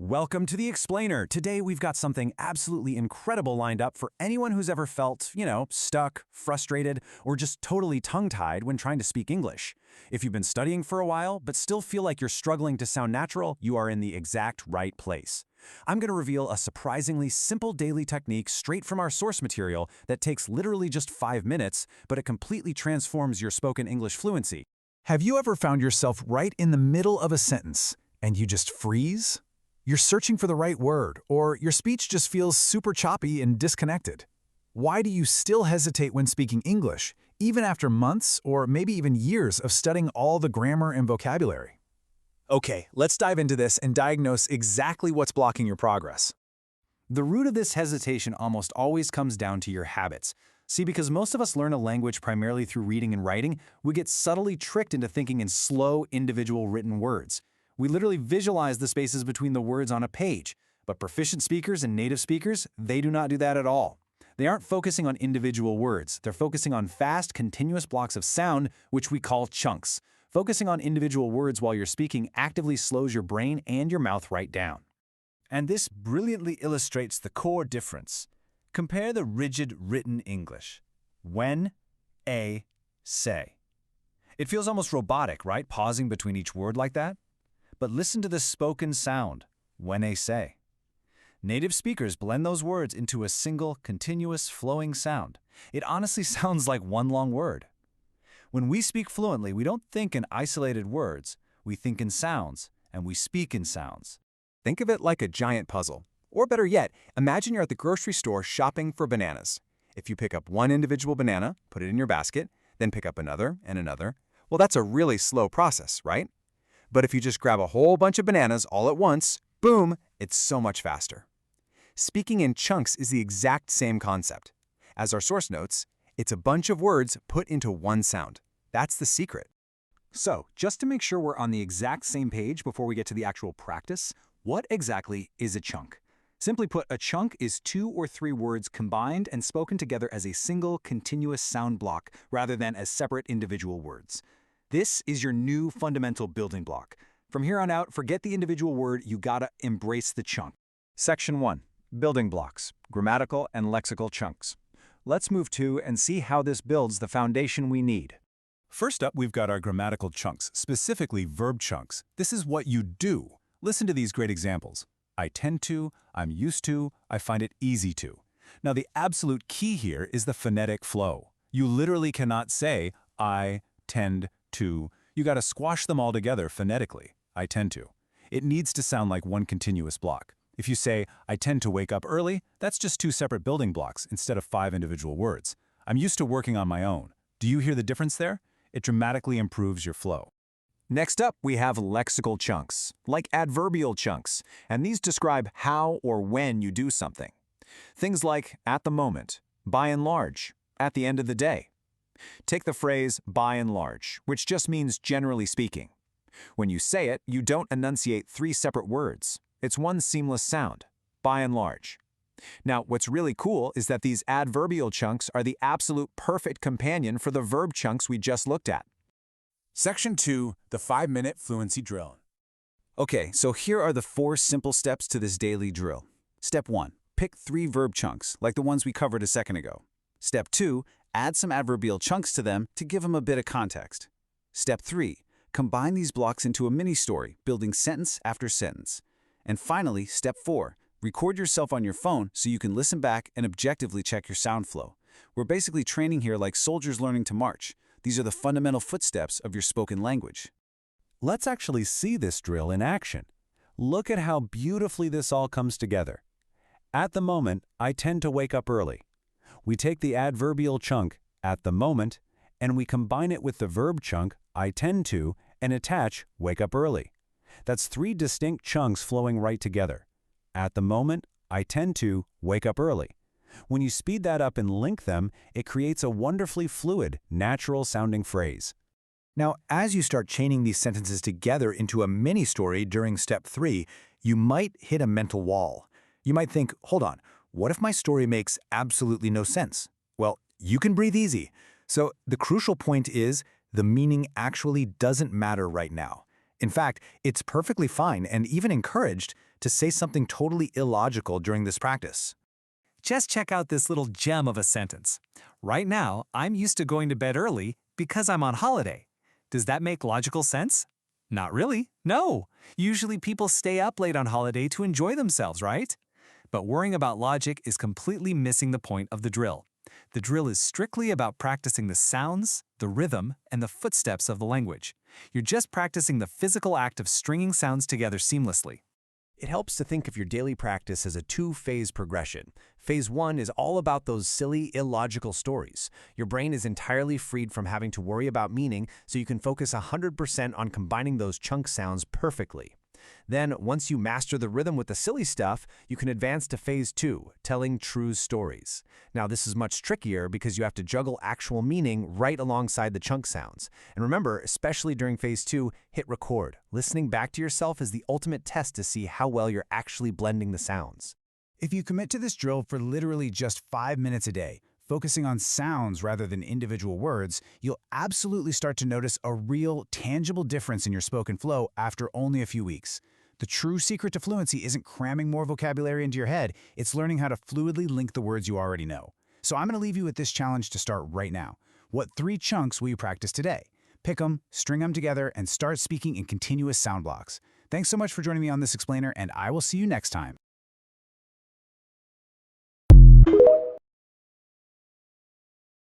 Welcome to the Explainer. Today we've got something absolutely incredible lined up for anyone who's ever felt, stuck, frustrated, or just totally tongue-tied when trying to speak English. If you've been studying for a while but still feel like you're struggling to sound natural, you are in the exact right place. I'm going to reveal a surprisingly simple daily technique straight from our source material that takes literally just 5 minutes, but it completely transforms your spoken English fluency. Have you ever found yourself right in the middle of a sentence and you just freeze? You're searching for the right word, or your speech just feels super choppy and disconnected. Why do you still hesitate when speaking English, even after months or maybe even years of studying all the grammar and vocabulary? Okay, let's dive into this and diagnose exactly what's blocking your progress. The root of this hesitation almost always comes down to your habits. See, because most of us learn a language primarily through reading and writing, we get subtly tricked into thinking in slow, individual written words. We literally visualize the spaces between the words on a page, but proficient speakers and native speakers, they do not do that at all. They aren't focusing on individual words. They're focusing on fast, continuous blocks of sound, which we call chunks. Focusing on individual words while you're speaking actively slows your brain and your mouth right down. And this brilliantly illustrates the core difference. Compare the rigid written English. When, say. It feels almost robotic, right? Pausing between each word like that. But listen to the spoken sound, when say. Native speakers blend those words into a single, continuous, flowing sound. It honestly sounds like one long word. When we speak fluently, we don't think in isolated words. We think in sounds, and we speak in sounds. Think of it like a giant puzzle. Or better yet, imagine you're at the grocery store shopping for bananas. If you pick up one individual banana, put it in your basket, then pick up another and another, well, that's a really slow process, right? But if you just grab a whole bunch of bananas all at once, boom, it's so much faster. Speaking in chunks is the exact same concept. As our source notes, it's a bunch of words put into one sound. That's the secret. So, just to make sure we're on the exact same page before we get to the actual practice, what exactly is a chunk? Simply put, a chunk is 2 or 3 words combined and spoken together as a single, continuous sound block rather than as separate individual words. This is your new fundamental building block. From here on out, forget the individual word, you gotta embrace the chunk. Section 1. Building blocks, grammatical and lexical chunks. Let's move to and see how this builds the foundation we need. First up, we've got our grammatical chunks, specifically verb chunks. This is what you do. Listen to these great examples. I tend to, I'm used to, I find it easy to. Now, the absolute key here is the phonetic flow. You literally cannot say, I tend to. You gotta squash them all together phonetically. I tend to. It needs to sound like one continuous block. If you say, I tend to wake up early, that's just 2 separate building blocks instead of 5 individual words. I'm used to working on my own. Do you hear the difference there? It dramatically improves your flow. Next up, we have lexical chunks, like adverbial chunks, and these describe how or when you do something. Things like at the moment, by and large, at the end of the day. Take the phrase by and large, which just means generally speaking. When you say it, you don't enunciate 3 separate words. It's one seamless sound, by and large. Now, what's really cool is that these adverbial chunks are the absolute perfect companion for the verb chunks we just looked at. Section 2, the 5-minute fluency drill. Okay, so here are the 4 simple steps to this daily drill. Step 1, pick 3 verb chunks, like the ones we covered a second ago. Step 2, add some adverbial chunks to them to give them a bit of context. Step 3, combine these blocks into a mini-story, building sentence after sentence. And finally, step 4, record yourself on your phone so you can listen back and objectively check your sound flow. We're basically training here like soldiers learning to march. These are the fundamental footsteps of your spoken language. Let's actually see this drill in action. Look at how beautifully this all comes together. At the moment, I tend to wake up early. We take the adverbial chunk, at the moment, and we combine it with the verb chunk, I tend to, and attach wake up early. That's 3 distinct chunks flowing right together. At the moment, I tend to wake up early. When you speed that up and link them, it creates a wonderfully fluid, natural-sounding phrase. Now, as you start chaining these sentences together into a mini-story during step 3, you might hit a mental wall. You might think, hold on, what if my story makes absolutely no sense? Well, you can breathe easy. So the crucial point is the meaning actually doesn't matter right now. In fact, it's perfectly fine and even encouraged to say something totally illogical during this practice. Just check out this little gem of a sentence. Right now, I'm used to going to bed early because I'm on holiday. Does that make logical sense? Not really, no. Usually people stay up late on holiday to enjoy themselves, right? But worrying about logic is completely missing the point of the drill. The drill is strictly about practicing the sounds, the rhythm, and the footsteps of the language. You're just practicing the physical act of stringing sounds together seamlessly. It helps to think of your daily practice as a two-phase progression. Phase 1 is all about those silly, illogical stories. Your brain is entirely freed from having to worry about meaning, so you can focus 100% on combining those chunk sounds perfectly. Then, once you master the rhythm with the silly stuff, you can advance to Phase 2, telling true stories. Now, this is much trickier because you have to juggle actual meaning right alongside the chunk sounds. And remember, especially during Phase 2, hit record. Listening back to yourself is the ultimate test to see how well you're actually blending the sounds. If you commit to this drill for literally just 5 minutes a day, focusing on sounds rather than individual words, you'll absolutely start to notice a real, tangible difference in your spoken flow after only a few weeks. The true secret to fluency isn't cramming more vocabulary into your head, it's learning how to fluidly link the words you already know. So I'm going to leave you with this challenge to start right now. What 3 chunks will you practice today? Pick them, string them together, and start speaking in continuous sound blocks. Thanks so much for joining me on this explainer, and I will see you next time.